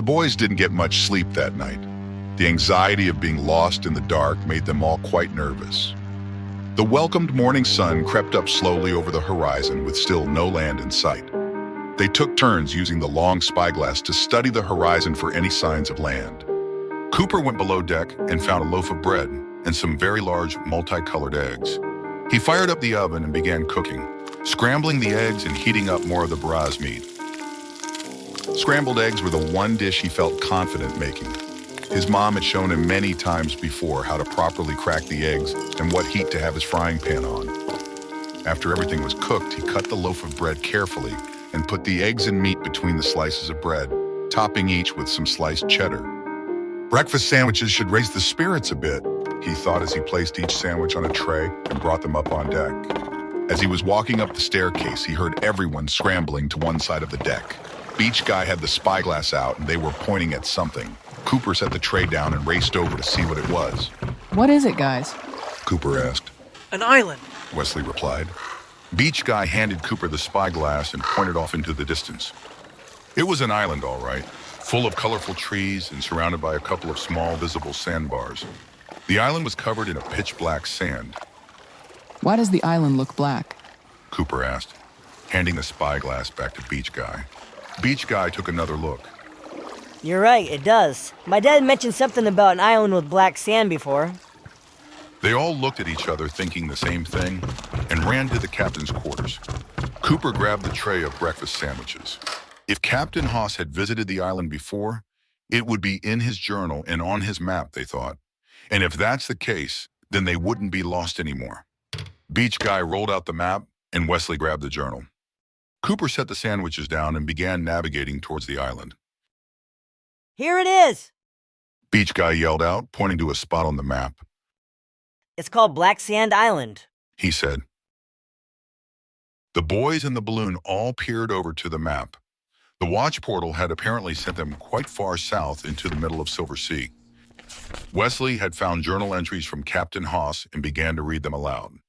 The boys didn't get much sleep that night. The anxiety of being lost in the dark made them all quite nervous. The welcomed morning sun crept up slowly over the horizon with still no land in sight. They took turns using the long spyglass to study the horizon for any signs of land. Cooper went below deck and found a loaf of bread and some very large, multicolored eggs. He fired up the oven and began cooking, scrambling the eggs and heating up more of the bras meat. Scrambled eggs were the one dish he felt confident making. His mom had shown him many times before how to properly crack the eggs and what heat to have his frying pan on. After everything was cooked, he cut the loaf of bread carefully and put the eggs and meat between the slices of bread, topping each with some sliced cheddar. Breakfast sandwiches should raise the spirits a bit, he thought as he placed each sandwich on a tray and brought them up on deck. As he was walking up the staircase, he heard everyone scrambling to one side of the deck. Beach Guy had the spyglass out and they were pointing at something. Cooper set the tray down and raced over to see what it was. What is it, guys? Cooper asked. An island, Wesley replied. Beach Guy handed Cooper the spyglass and pointed off into the distance. It was an island, all right, full of colorful trees and surrounded by a couple of small visible sandbars. The island was covered in a pitch-black sand. Why does the island look black? Cooper asked, handing the spyglass back to Beach Guy. Beach Guy took another look. You're right, it does. My dad mentioned something about an island with black sand before. They all looked at each other thinking the same thing and ran to the captain's quarters. Cooper grabbed the tray of breakfast sandwiches. If Captain Haas had visited the island before, it would be in his journal and on his map, they thought. And if that's the case, then they wouldn't be lost anymore. Beach Guy rolled out the map and Wesley grabbed the journal. Cooper set the sandwiches down and began navigating towards the island. Here it is! Beach Guy yelled out, pointing to a spot on the map. It's called Black Sand Island, He said. The boys and the balloon all peered over to the map. The watch portal had apparently sent them quite far south into the middle of Silver Sea. Wesley had found journal entries from Captain Haas and began to read them aloud.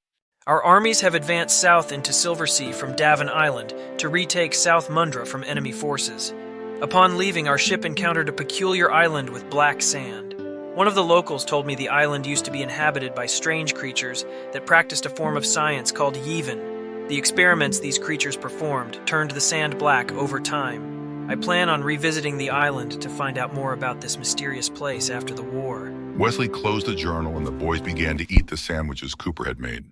Our armies have advanced south into Silver Sea from Davin Island to retake South Mundra from enemy forces. Upon leaving, our ship encountered a peculiar island with black sand. One of the locals told me the island used to be inhabited by strange creatures that practiced a form of science called Yevon. The experiments these creatures performed turned the sand black over time. I plan on revisiting the island to find out more about this mysterious place after the war. Wesley closed the journal and the boys began to eat the sandwiches Cooper had made.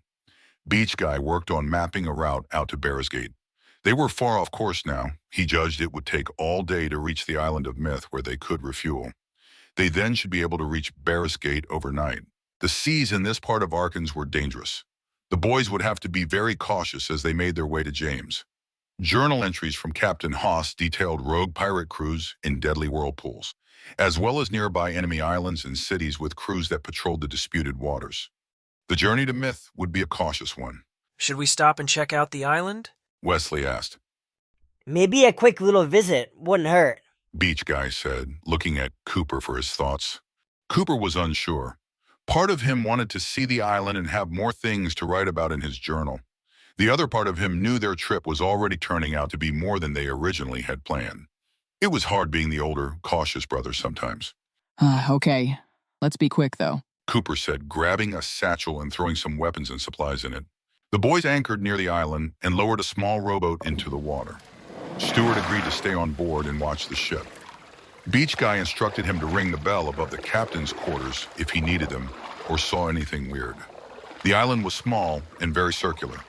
Beach Guy worked on mapping a route out to Bearsgate. They were far off course now. He judged it would take all day to reach the island of Myth where they could refuel. They then should be able to reach Bearsgate overnight. The seas in this part of Arkans were dangerous. The boys would have to be very cautious as they made their way to James. Journal entries from Captain Haas detailed rogue pirate crews in deadly whirlpools, as well as nearby enemy islands and cities with crews that patrolled the disputed waters. The journey to Myth would be a cautious one. Should we stop and check out the island? Wesley asked. Maybe a quick little visit wouldn't hurt. Beach Guy said, looking at Cooper for his thoughts. Cooper was unsure. Part of him wanted to see the island and have more things to write about in his journal. The other part of him knew their trip was already turning out to be more than they originally had planned. It was hard being the older, cautious brother sometimes. Okay. Let's be quick, though. Cooper said, grabbing a satchel and throwing some weapons and supplies in it. The boys anchored near the island and lowered a small rowboat into the water. Stewart agreed to stay on board and watch the ship. Beach Guy instructed him to ring the bell above the captain's quarters if he needed them or saw anything weird. The island was small and very circular.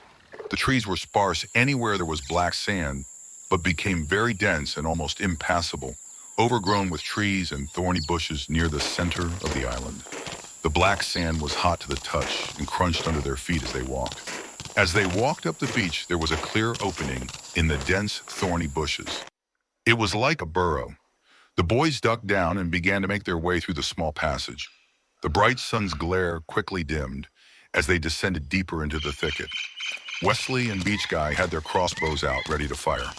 The trees were sparse anywhere there was black sand, but became very dense and almost impassable, overgrown with trees and thorny bushes near the center of the island. The black sand was hot to the touch and crunched under their feet as they walked. As they walked up the beach, there was a clear opening in the dense, thorny bushes. It was like a burrow. The boys ducked down and began to make their way through the small passage. The bright sun's glare quickly dimmed as they descended deeper into the thicket. Wesley and Beach Guy had their crossbows out, ready to fire.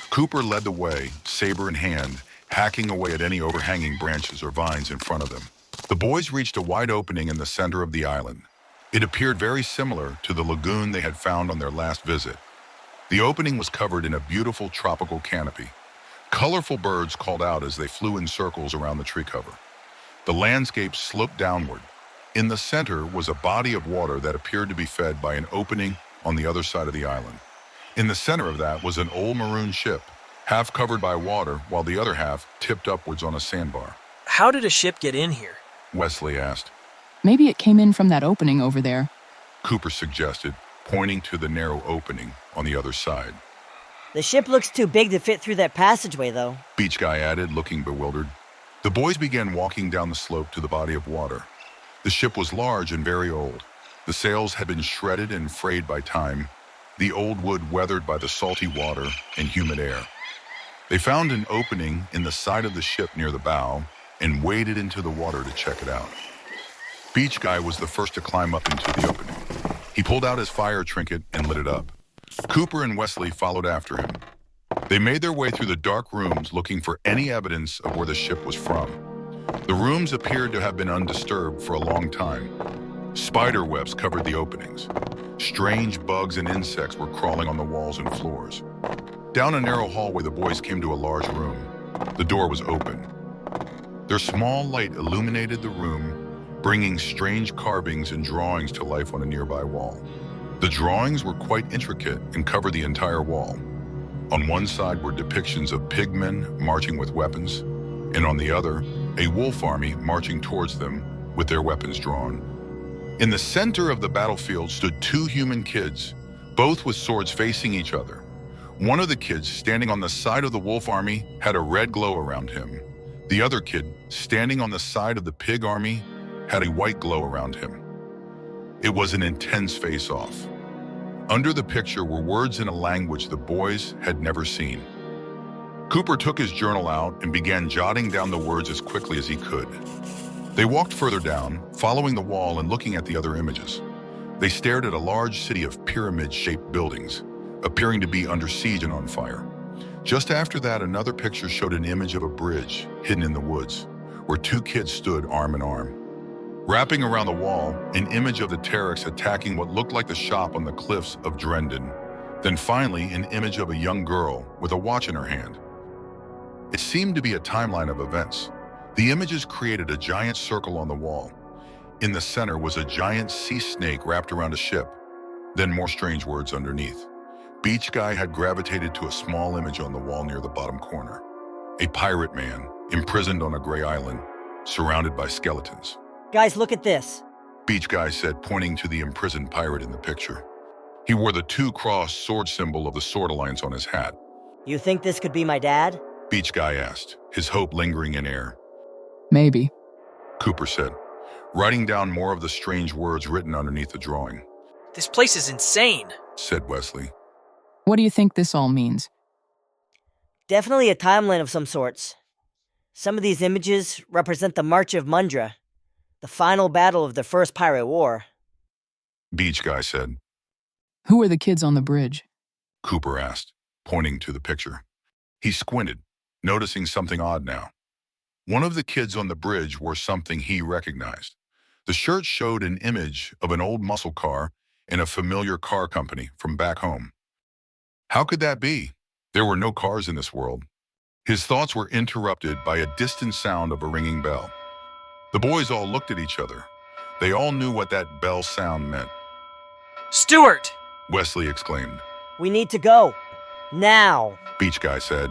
Cooper led the way, saber in hand, hacking away at any overhanging branches or vines in front of them. The boys reached a wide opening in the center of the island. It appeared very similar to the lagoon they had found on their last visit. The opening was covered in a beautiful tropical canopy. Colorful birds called out as they flew in circles around the tree cover. The landscape sloped downward. In the center was a body of water that appeared to be fed by an opening on the other side of the island. In the center of that was an old maroon ship, half covered by water while the other half tipped upwards on a sandbar. How did a ship get in here? Wesley asked. Maybe it came in from that opening over there. Cooper suggested, pointing to the narrow opening on the other side. The ship looks too big to fit through that passageway, though. Beach Guy added, looking bewildered. The boys began walking down the slope to the body of water. The ship was large and very old. The sails had been shredded and frayed by time, the old wood weathered by the salty water and humid air. They found an opening in the side of the ship near the bow and waded into the water to check it out. Beach Guy was the first to climb up into the opening. He pulled out his fire trinket and lit it up. Cooper and Wesley followed after him. They made their way through the dark rooms looking for any evidence of where the ship was from. The rooms appeared to have been undisturbed for a long time. Spider webs covered the openings. Strange bugs and insects were crawling on the walls and floors. Down a narrow hallway, the boys came to a large room. The door was open. Their small light illuminated the room, bringing strange carvings and drawings to life on a nearby wall. The drawings were quite intricate and covered the entire wall. On one side were depictions of pigmen marching with weapons, and on the other, a wolf army marching towards them with their weapons drawn. In the center of the battlefield stood two human kids, both with swords facing each other. One of the kids, standing on the side of the wolf army, had a red glow around him. The other kid, standing on the side of the pig army, had a white glow around him. It was an intense face-off. Under the picture were words in a language the boys had never seen. Cooper took his journal out and began jotting down the words as quickly as he could. They walked further down, following the wall and looking at the other images. They stared at a large city of pyramid-shaped buildings, appearing to be under siege and on fire. Just after that, another picture showed an image of a bridge hidden in the woods, where two kids stood arm in arm. Wrapping around the wall, an image of the Terex attacking what looked like the shop on the cliffs of Drendon. Then finally, an image of a young girl with a watch in her hand. It seemed to be a timeline of events. The images created a giant circle on the wall. In the center was a giant sea snake wrapped around a ship, then more strange words underneath. Beach Guy had gravitated to a small image on the wall near the bottom corner. A pirate man, imprisoned on a gray island, surrounded by skeletons. Guys, look at this. Beach Guy said, pointing to the imprisoned pirate in the picture. He wore the two-cross sword symbol of the Sword Alliance on his hat. You think this could be my dad? Beach Guy asked, his hope lingering in air. Maybe. Cooper said, writing down more of the strange words written underneath the drawing. This place is insane, said Wesley. What do you think this all means? Definitely a timeline of some sorts. Some of these images represent the March of Mundra, the final battle of the First Pirate War. Beach Guy said. Who are the kids on the bridge? Cooper asked, pointing to the picture. He squinted, noticing something odd now. One of the kids on the bridge wore something he recognized. The shirt showed an image of an old muscle car and a familiar car company from back home. How could that be? There were no cars in this world. His thoughts were interrupted by a distant sound of a ringing bell. The boys all looked at each other. They all knew what that bell sound meant. Stuart! Wesley exclaimed. We need to go. Now. Beach Guy said.